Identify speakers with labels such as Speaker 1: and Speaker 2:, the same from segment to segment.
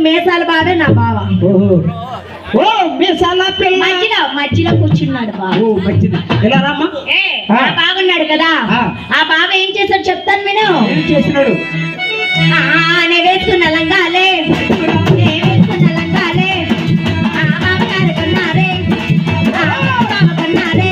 Speaker 1: మేసాల బావే నా బావ.
Speaker 2: ఓ మేసాల పిల్ల
Speaker 1: మధ్యలో కూర్చున్నాడు బాబు. బాగున్నాడు కదా. ఆ బావ ఏం చేశాడు చెప్తాను నేను.
Speaker 2: ఏం చేసినాడు?
Speaker 1: నేను వేసుకున్న లంగాలే వేసుకున్న లంగాలే బావగారు కన్నారే బావ కన్నారే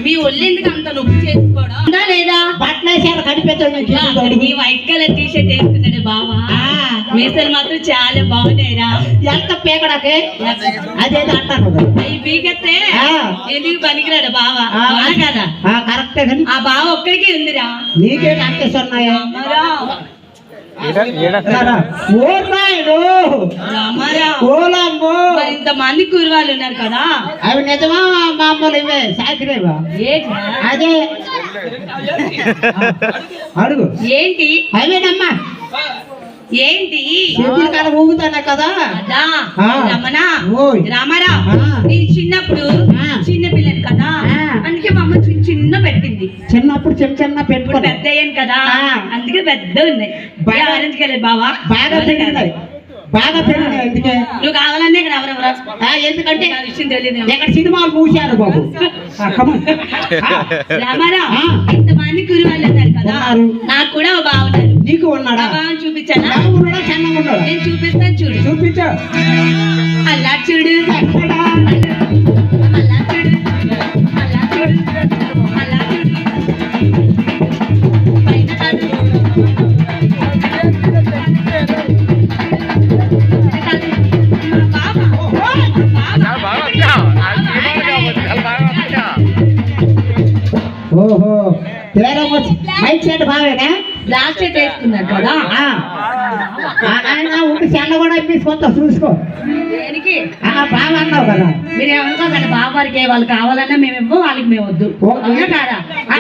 Speaker 3: మీ ఒళ్ళెందుకు అంత నొప్పి చేసుకోవడం లేదా?
Speaker 1: బట్టలేసారు కనిపెట్టాడు.
Speaker 3: వైట్ కలర్ టీ షర్ట్ వేసుకున్నాడు బావా. మీసలు మాత్రం చాలా బాగున్నాయిరా.
Speaker 1: ఎంత పీకడాకే అదేదో అంటాను.
Speaker 3: అవి పీకెత్తే ఎందుకు పనికిరాడు బావా కదా.
Speaker 1: కరెక్టే.
Speaker 3: ఆ బావ ఒక్కడికి ఉందిరా.
Speaker 1: నీకేంటి అంటే ఉన్నాయా?
Speaker 3: ఇంతమంది కూరవాళ్ళు ఉన్నారు కదా.
Speaker 1: అవి నిజమా మామూలు ఇవే సాకిరేవా? అదే అడుగు.
Speaker 3: ఏంటి
Speaker 1: అవేనమ్మా.
Speaker 3: ఏంటి
Speaker 1: కాలం ఊగుతానా కదా.
Speaker 3: రమణా రామారా నీ చిన్నప్పుడు చిన్న పిల్లని కదా, అందుకే మా అమ్మ చిన్న పెట్టింది.
Speaker 1: చిన్నప్పుడు చిన్న పెట్టుకో.
Speaker 3: పెద్ద అయ్యాను కదా అందుకే పెద్ద ఉన్నాయి. ఆరెంజ్ కలర్ బావా
Speaker 1: బాగా పెరిగినాయి. బాగా పెరిగినాయి. అందుకే
Speaker 3: నువ్వు కావాలనే ఇక్కడ ఎవరెవరా.
Speaker 1: ఎందుకంటే
Speaker 3: విషయం తెలియదు.
Speaker 1: ఎక్కడ సినిమాలు మూసారు బాబు.
Speaker 3: రామారా ఇంతమంది కురువాళ్ళు ఉన్నారు కదా, నాకు కూడా బాగున్నారు.
Speaker 1: నీకు ఉన్నాడా?
Speaker 3: బాగా చూపించాను.
Speaker 1: నేను
Speaker 3: చూపిస్తాను చూడు.
Speaker 1: చూపించా.
Speaker 3: అలా చూడు అలా చూడు అలా చూడు అలా చూడు పైన కాదు.
Speaker 1: ఓహో మైక్ సెట్ బావేనా?
Speaker 3: బ్లాక్ షర్ట్ వేసుకున్నాడు కదా.
Speaker 1: ఉండి చెల్ల కూడా ఇప్పించుకుంటా చూసుకో.
Speaker 3: దేనికి
Speaker 1: బాగా అన్నావు కదా.
Speaker 3: మీరు ఏమనుకోకండి. బాబారికి వాళ్ళు కావాలన్నా మేము ఇవ్వం, వాళ్ళకి మేము వద్దు కాదా.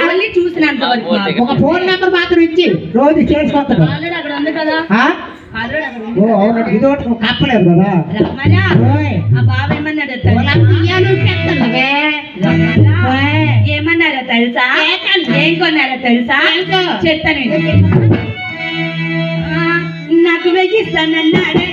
Speaker 3: మళ్ళీ చూసినంత వరకు
Speaker 1: ఒక ఫోన్ నెంబర్ మాత్రం ఇచ్చి రోజు చేసుకుంటాడు.
Speaker 3: ఆల్రెడీ అక్కడ ఉంది కదా.
Speaker 1: ఇది ఒకటి కప్పలేదు కదా.
Speaker 3: రమణా ఆ బాబు ఏమన్నాడు ఏమన్నారో తెలుసా? ఏం కొన్నారో తెలుసా? చెప్తాను. నాకు వెగిస్తానన్నాడే